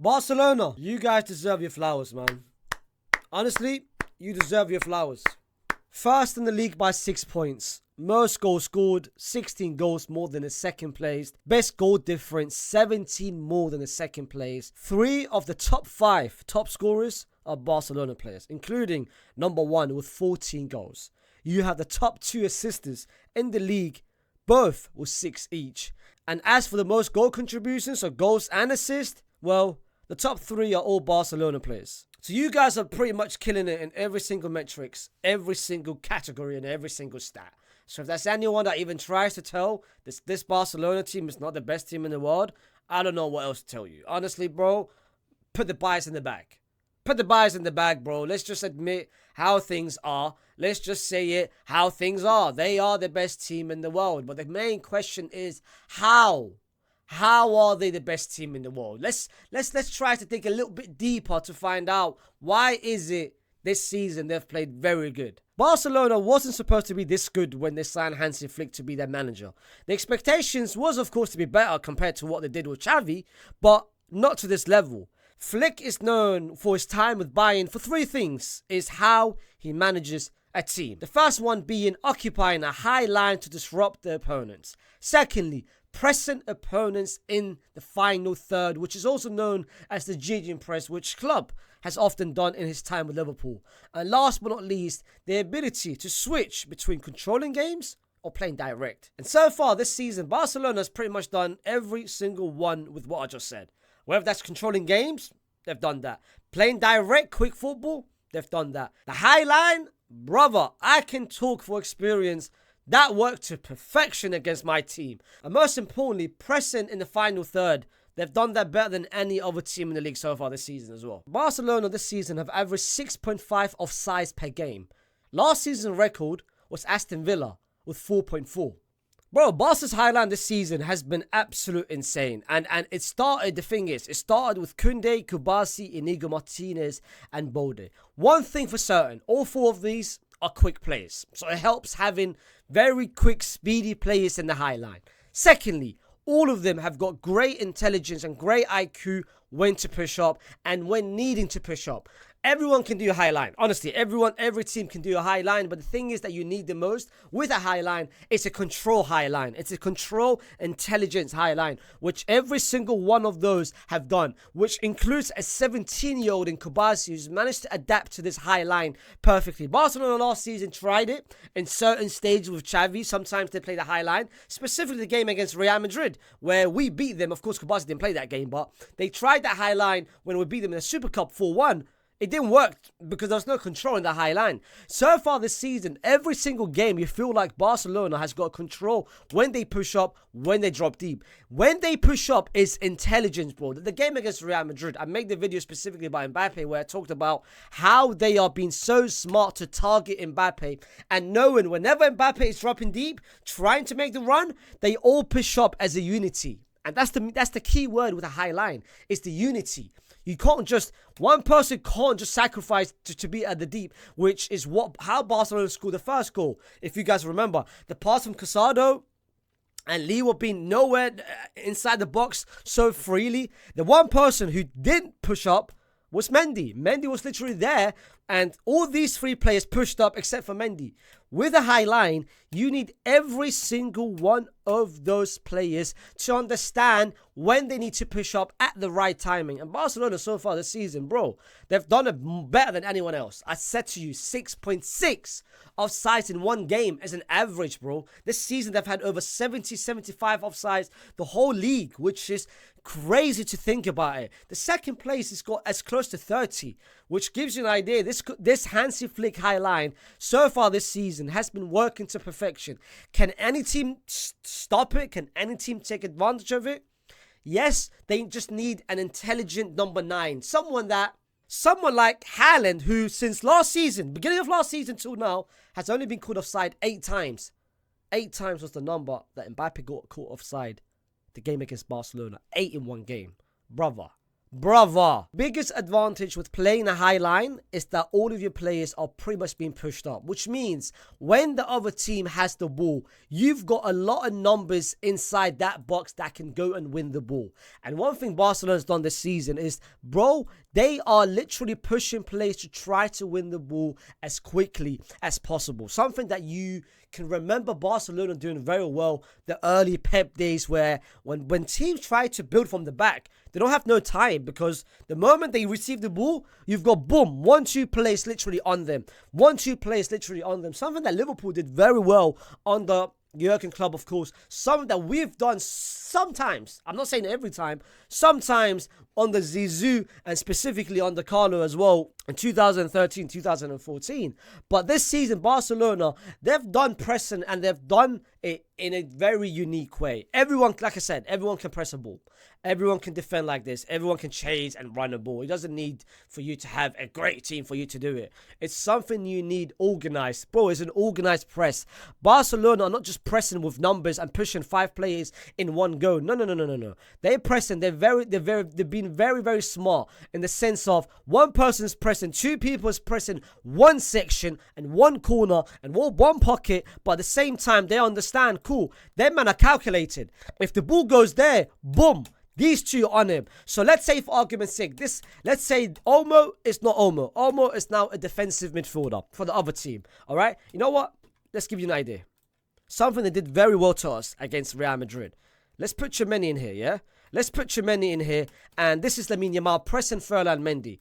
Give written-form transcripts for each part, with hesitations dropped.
Barcelona, you guys deserve your flowers, man. Honestly, you deserve your flowers. First in the league by 6 points. Most goals scored, 16 goals more than the second place. Best goal difference, 17 more than the second place. 3 of the top 5 top scorers are Barcelona players, including number 1 with 14 goals. You have the top 2 assisters in the league, both with 6 each. And as for the most goal contributions, so goals and assists, well, the top 3 are all Barcelona players. So you guys are pretty much killing it in every single metrics, every single category, and every single stat. So if there's anyone that even tries to tell this Barcelona team is not the best team in the world, I don't know what else to tell you. Honestly, bro, put the bias in the bag. Put the bias in the bag, bro. Let's just admit how things are. Let's just say it how things are. They are the best team in the world. But the main question is how? How are they the best team in the world? Let's try to dig a little bit deeper to find out why is it this season they've played very good. Barcelona wasn't supposed to be this good when they signed Hansi Flick to be their manager. The expectations was, of course, to be better compared to what they did with Xavi, but not to this level. Flick is known for his time with Bayern for 3 things, is how he manages a team. The first one being occupying a high line to disrupt the opponents. Secondly, pressing opponents in the final third, which is also known as the Gegenpress, which Klopp has often done in his time with Liverpool. And last but not least, the ability to switch between controlling games or playing direct. And so far this season, Barcelona has pretty much done every single one with what I just said. Whether that's controlling games, they've done that. Playing direct, quick football, they've done that. The high line, brother, I can talk for experience. That worked to perfection against my team. And most importantly, pressing in the final third. They've done that better than any other team in the league so far this season as well. Barcelona this season have averaged 6.5 offsides per game. Last season's record was Aston Villa with 4.4. Bro, Barca's high line this season has been absolute insane. And it started with Koundé, Kubasi, Inigo Martinez, and Bode. One thing for certain, all 4 of these are quick players. So it helps having very quick, speedy players in the high line. Secondly, all of them have got great intelligence and great IQ when to push up and when needing to push up. Everyone can do a high line. Honestly, every team can do a high line. But the thing is that you need the most with a high line, it's a control high line. It's a control intelligence high line, which every single one of those have done, which includes a 17-year-old in Kubasi who's managed to adapt to this high line perfectly. Barcelona last season tried it in certain stages with Xavi. Sometimes they play the high line, specifically the game against Real Madrid, where we beat them. Of course, Kubasi didn't play that game, but they tried that high line when we beat them in the Super Cup 4-1. It didn't work because there was no control in the high line. So far this season, every single game, you feel like Barcelona has got control when they push up, when they drop deep. When they push up is intelligence, bro. The game against Real Madrid, I made the video specifically about Mbappe where I talked about how they are being so smart to target Mbappe and knowing whenever Mbappe is dropping deep, trying to make the run, they all push up as a unity. And that's the key word with a high line, is the unity. You can't just, one person can't just sacrifice to be at the deep, which is how Barcelona scored the first goal. If you guys remember, the pass from Casado and Lee were being nowhere inside the box so freely. The one person who didn't push up was Mendy. Mendy was literally there, and all these 3 players pushed up except for Mendy. With a high line, you need every single one of those players to understand when they need to push up at the right timing. And Barcelona so far this season, bro, they've done it better than anyone else. I said to you, 6.6 offsides in one game as an average, bro. This season, they've had over 70, 75 offsides, the whole league, which is crazy to think about it. The second place has got as close to 30, which gives you an idea. This Hansi Flick high line so far this season has been working to perfection. Can any team stop it? Can any team take advantage of it? Yes, they just need an intelligent number 9. Someone like Haaland, who since last season, beginning of last season till now, has only been caught offside 8 times. 8 times was the number that Mbappe got caught offside the game against Barcelona. 8 in one game. Brother, Brava. Biggest advantage with playing a high line is that all of your players are pretty much being pushed up, which means when the other team has the ball, you've got a lot of numbers inside that box that can go and win the ball. And one thing Barcelona's done this season is, bro, they are literally pushing players to try to win the ball as quickly as possible. Something that you can remember Barcelona doing very well the early Pep days, where when teams try to build from the back, they don't have no time, because the moment they receive the ball, you've got boom, 1-2 plays literally on them. 1-2 plays literally on them. Something that Liverpool did very well on the Jurgen Klopp, of course. Something that we've done sometimes, I'm not saying every time, sometimes on the Zizou and specifically on the Carlo as well in 2013, 2014. But this season, Barcelona, they've done pressing and they've done it in a very unique way. Everyone, like I said, everyone can press a ball. Everyone can defend like this. Everyone can chase and run a ball. It doesn't need for you to have a great team for you to do it. It's something you need organized. Bro, it's an organized press. Barcelona are not just pressing with numbers and pushing 5 players in one go. No. They're pressing. They've been very, very smart in the sense of one person's pressing, 2 people is pressing one section and one corner and one pocket, but at the same time, they understand, cool, them man are calculated. If the ball goes there, boom, these 2 on him. So let's say, for argument's sake, let's say Olmo is not Olmo. Olmo is now a defensive midfielder for the other team. All right? You know what? Let's give you an idea. Something they did very well to us against Real Madrid. Let's put Tchouaméni in here, yeah? Let's put Tchouaméni in here. And this is Lamine Yamal pressing Ferland Mendy.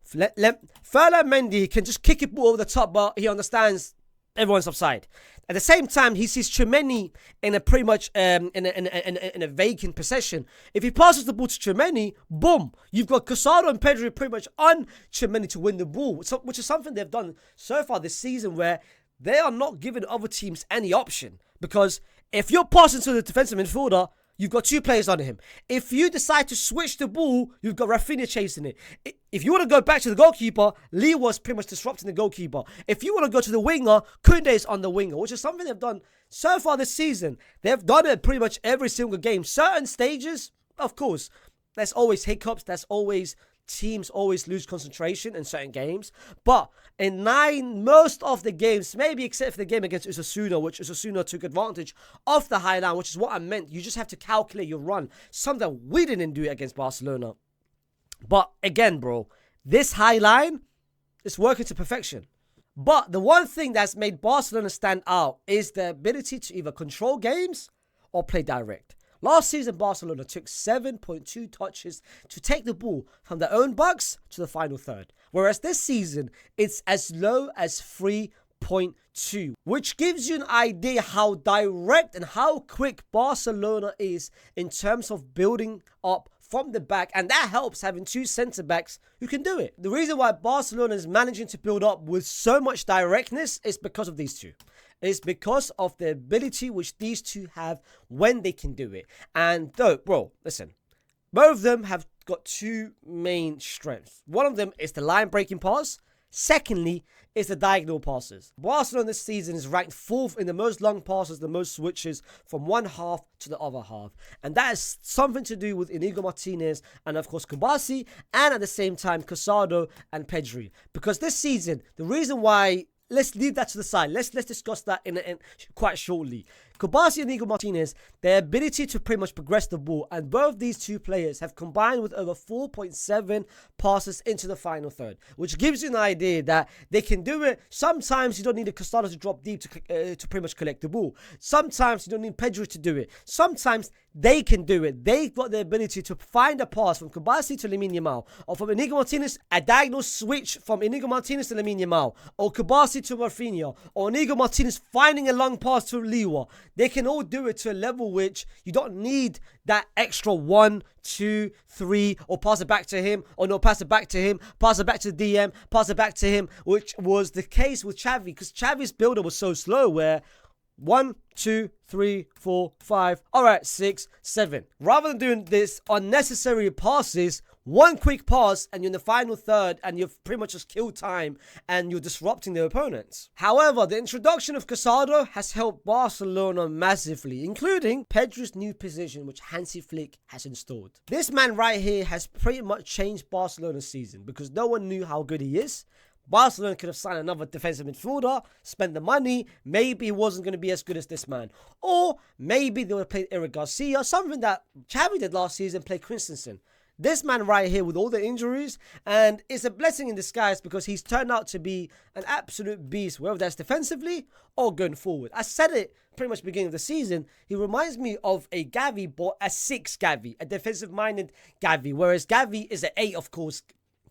Ferland Mendy can just kick it ball over the top, but he understands everyone's offside. At the same time, he sees Tchouaméni in a pretty much in a vacant possession. If he passes the ball to Tchouaméni, boom, you've got Casado and Pedri pretty much on Tchouaméni to win the ball, which is something they've done so far this season, where they are not giving other teams any option. Because if you're passing to the defensive midfielder, you've got 2 players on him. If you decide to switch the ball, you've got Rafinha chasing it. If you want to go back to the goalkeeper, Lee was pretty much disrupting the goalkeeper. If you want to go to the winger, Koundé is on the winger, which is something they've done so far this season. They've done it pretty much every single game. Certain stages, of course, there's always hiccups. There's always teams always lose concentration in certain games. But in most of the games, maybe except for the game against Osasuna, which Osasuna took advantage of the high line, which is what I meant. You just have to calculate your run. Something we didn't do against Barcelona. But again, bro, this high line is working to perfection. But the one thing that's made Barcelona stand out is the ability to either control games or play direct. Last season, Barcelona took 7.2 touches to take the ball from their own box to the final third. Whereas this season, it's as low as 3.2, which gives you an idea how direct and how quick Barcelona is in terms of building up from the back, and that helps having 2 centre-backs who can do it. The reason why Barcelona is managing to build up with so much directness is because of these 2. It's because of the ability which these 2 have when they can do it. And though, bro, listen, both of them have got 2 main strengths. One of them is the line-breaking pass. Secondly, is the diagonal passes. Barcelona this season is ranked 4th in the most long passes, the most switches from one half to the other half. And that is something to do with Inigo Martinez and, of course, Kubasi, and at the same time, Casado and Pedri. Because this season, the reason why, let's leave that to the side. Let's discuss that in quite shortly. Kubasi and Inigo Martinez, their ability to pretty much progress the ball, and both these 2 players have combined with over 4.7 passes into the final third, which gives you an idea that they can do it. Sometimes you don't need a Casado to drop deep to pretty much collect the ball. Sometimes you don't need Pedri to do it. Sometimes they can do it. They've got the ability to find a pass from Kubasi to Lamine Yamal, or from Inigo Martinez, a diagonal switch from Inigo Martinez to Lamine Yamal, or Kubasi to Rafinha, or Inigo Martinez finding a long pass to Liwa. They can all do it to a level which you don't need that extra 1, 2, 3, or pass it back to him, or no, pass it back to him, pass it back to the DM, pass it back to him, which was the case with Xavi, because Xavi's builder was so slow, where 1, 2, 3, 4, 5, all right, 6, 7. Rather than doing this unnecessary passes, One quick pass and you're in the final third and you've pretty much just killed time and you're disrupting their opponents. However, the introduction of Casado has helped Barcelona massively, including Pedri's new position which Hansi Flick has installed. This man right here has pretty much changed Barcelona's season because no one knew how good he is. Barcelona could have signed another defensive midfielder, spent the money, maybe he wasn't going to be as good as this man. Or maybe they would have played Eric Garcia, something that Xavi did last season, play Christensen. This man right here with all the injuries, and it's a blessing in disguise because he's turned out to be an absolute beast, whether that's defensively or going forward. I said it pretty much beginning of the season. He reminds me of a Gavi, but a 6 Gavi, a defensive-minded Gavi, whereas Gavi is an 8, of course.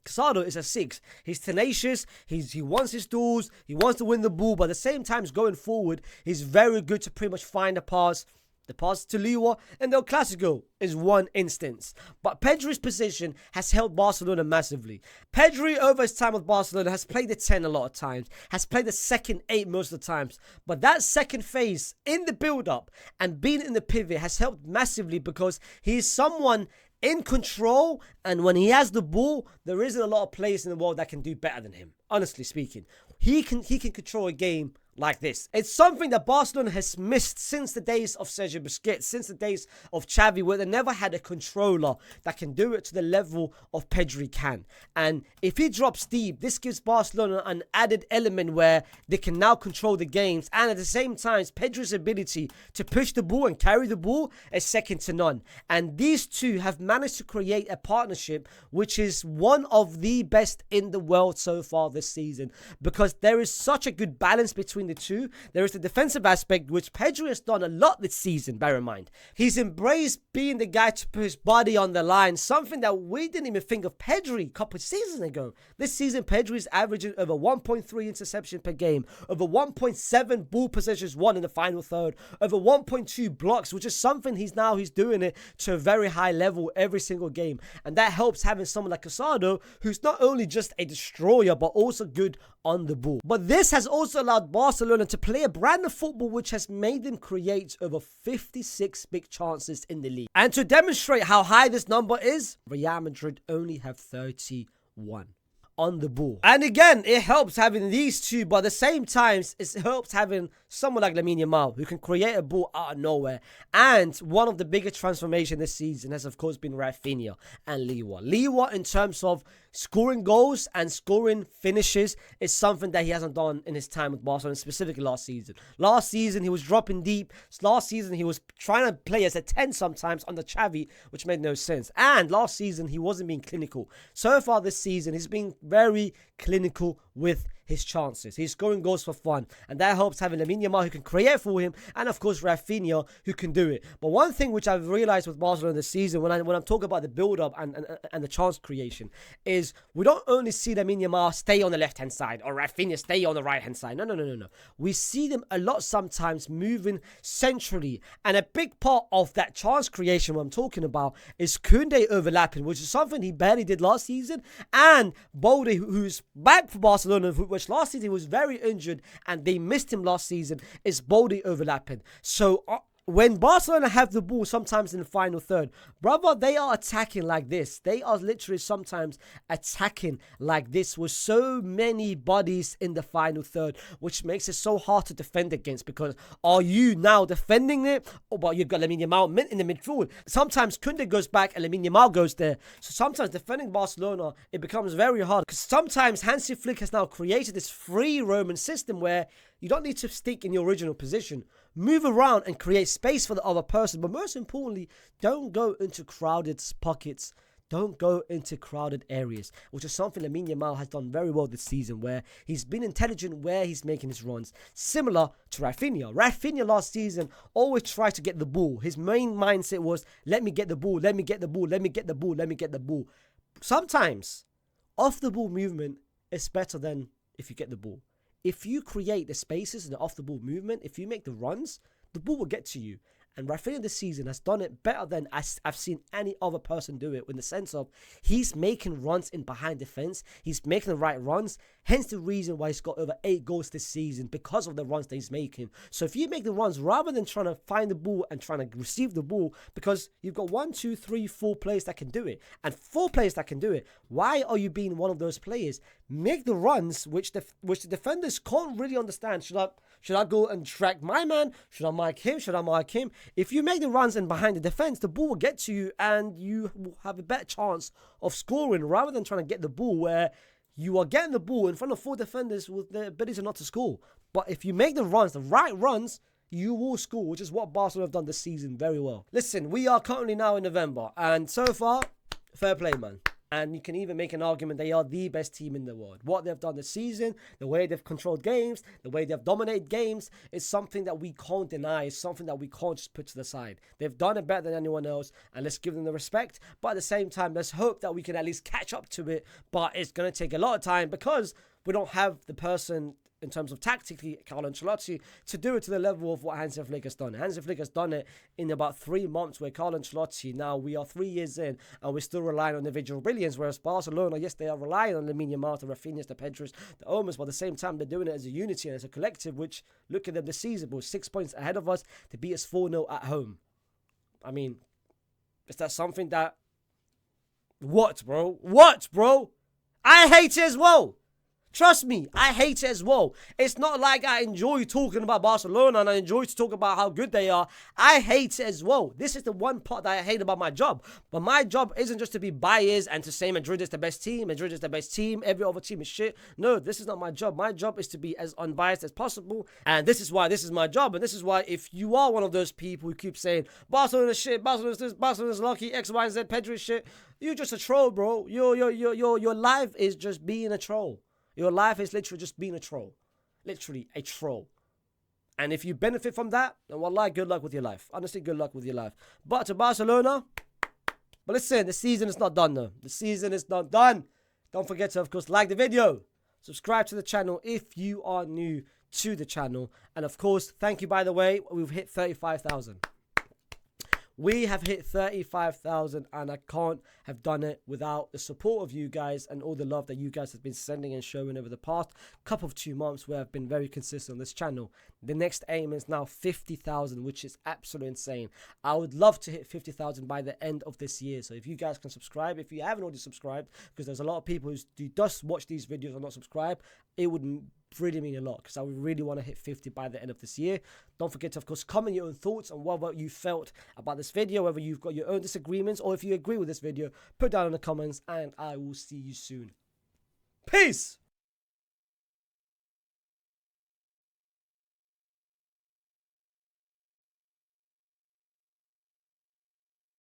Casado is a 6. He's tenacious. He wants his duels. He wants to win the ball. But at the same time, going forward, he's very good to pretty much find a pass. The pass to Liwa and El Clasico is one instance. But Pedri's position has helped Barcelona massively. Pedri, over his time with Barcelona, has played the 10 a lot of times. Has played the second 8 most of the times. But that second phase in the build-up and being in the pivot has helped massively because he is someone in control, and when he has the ball, there isn't a lot of players in the world that can do better than him. Honestly speaking, he can control a game like this. It's something that Barcelona has missed since the days of Sergio Busquets, since the days of Xavi, where they never had a controller that can do it to the level of Pedri can. And if he drops deep, this gives Barcelona an added element where they can now control the games, and at the same time, Pedri's ability to push the ball and carry the ball is second to none. And these two have managed to create a partnership which is one of the best in the world so far this season, because there is such a good balance between the two. There is the defensive aspect, which Pedri has done a lot this season, bear in mind. He's embraced being the guy to put his body on the line, something that we didn't even think of Pedri a couple of seasons ago. This season, Pedri is averaging over 1.3 interception per game, over 1.7 ball possessions won in the final third, over 1.2 blocks, which is something he's doing it to a very high level every single game. And that helps having someone like Casado, who's not only just a destroyer, but also good on the ball. But this has also allowed Barcelona to play a brand of football which has made them create over 56 big chances in the league. And to demonstrate how high this number is, Real Madrid only have 31 on the ball. And again, it helps having these two, but at the same time, it helps having someone like Lamine Yamal who can create a ball out of nowhere. And one of the biggest transformations this season has, of course, been Rafinha and Liwa. Liwa, in terms of scoring goals and scoring finishes, is something that he hasn't done in his time with Barcelona, specifically last season. Last season, he was dropping deep. Last season, he was trying to play as a 10 sometimes under Xavi, which made no sense. And last season, he wasn't being clinical. So far this season, he's been very clinical with his chances. He's scoring goals for fun, and that helps having Lamine Yamal who can create for him, and of course Rafinha who can do it. But one thing which I've realized with Barcelona this season, when I'm talking about the build-up and the chance creation, is we don't only see Lamine Yamal stay on the left-hand side or Rafinha stay on the right-hand side. No. We see them a lot sometimes moving centrally, and a big part of that chance creation what I'm talking about is Koundé overlapping, which is something he barely did last season, and Balde, who's back for Barcelona, which last season he was very injured and they missed him last season, is Balde overlapping. So when Barcelona have the ball sometimes in the final third, brother, they are attacking like this. They are literally sometimes attacking like this with so many bodies in the final third, which makes it so hard to defend against, because are you now defending it? Or but you've got Lamine Yamal in the midfield. Sometimes Koundé goes back and Lamine Yamal goes there. So sometimes defending Barcelona, it becomes very hard, because sometimes Hansi Flick has now created this free roaming system where you don't need to stick in your original position. Move around and create space for the other person. But most importantly, don't go into crowded pockets. Don't go into crowded areas, which is something Lamine Yamal has done very well this season, where he's been intelligent where he's making his runs. Similar to Rafinha. Rafinha last season always tried to get the ball. His main mindset was, let me get the ball, let me get the ball, let me get the ball, let me get the ball. Sometimes, off the ball movement is better than if you get the ball. If you create the spaces and the off-the-ball movement, if you make the runs, the ball will get to you. And Rafinha this season has done it better than I've seen any other person do it, in the sense of he's making runs in behind defense. He's making the right runs. Hence the reason why he's got over 8 goals this season, because of the runs that he's making. So if you make the runs rather than trying to find the ball and trying to receive the ball, because you've got 1, 2, 3, 4 players that can do it, and 4 players that can do it, why are you being one of those players? Make the runs which the defenders can't really understand. Should I go and track my man? Should I mark him? Should I mark him? If you make the runs and behind the defense, the ball will get to you and you will have a better chance of scoring, rather than trying to get the ball where you are getting the ball in front of 4 defenders with the ability not to score. But if you make the runs, the right runs, you will score, which is what Barcelona have done this season very well. Listen, we are currently now in November, and so far, fair play, man. And you can even make an argument they are the best team in the world. What they've done this season, the way they've controlled games, the way they've dominated games, is something that we can't deny. It's something that we can't just put to the side. They've done it better than anyone else, and let's give them the respect. But at the same time, let's hope that we can at least catch up to it. But it's going to take a lot of time, because we don't have the person, in terms of tactically, Carlo Ancelotti, to do it to the level of what Hansi Flick has done. Hansi Flick has done it in about 3 months, where Carlo Ancelotti, now we are 3 years in, and we're still relying on individual brilliance, whereas Barcelona, yes, they are relying on Lamine Yamal, the Rafinhas, the Pedros, the Olmos, but at the same time, they're doing it as a unity and as a collective, which, look at them this season, bro, 6 points ahead of us to beat us 4-0 at home. I mean, is that something that... What, bro? What, bro? I hate it as well. Trust me, I hate it as well. It's not like I enjoy talking about Barcelona and I enjoy to talk about how good they are. I hate it as well. This is the one part that I hate about my job. But my job isn't just to be biased and to say Madrid is the best team, Madrid is the best team, every other team is shit. No, this is not my job. My job is to be as unbiased as possible. And this is why this is my job. And this is why, if you are one of those people who keep saying Barcelona is shit, Barcelona is this, Barcelona is lucky, X, Y, and Z, Pedro is shit, you're just a troll, bro. Your life is just being a troll. Your life is literally just being a troll. Literally a troll. And if you benefit from that, then wallah, good luck with your life. Honestly, good luck with your life. But to Barcelona, but listen, the season is not done though. The season is not done. Don't forget to, of course, like the video. Subscribe to the channel if you are new to the channel. And of course, thank you, by the way, we've hit 35,000. We have hit 35,000, and I can't have done it without the support of you guys and all the love that you guys have been sending and showing over the past couple of 2 months, where I've been very consistent on this channel. The next aim is now 50,000, which is absolutely insane. I would love to hit 50,000 by the end of this year. So if you guys can subscribe, if you haven't already subscribed, because there's a lot of people who just watch these videos and not subscribe, it would really mean a lot, because I would really want to hit 50 by the end of this year. Don't forget to, of course, comment your own thoughts on what you felt about this video, whether you've got your own disagreements or if you agree with this video. Put down in the comments, and I will see you soon. Peace!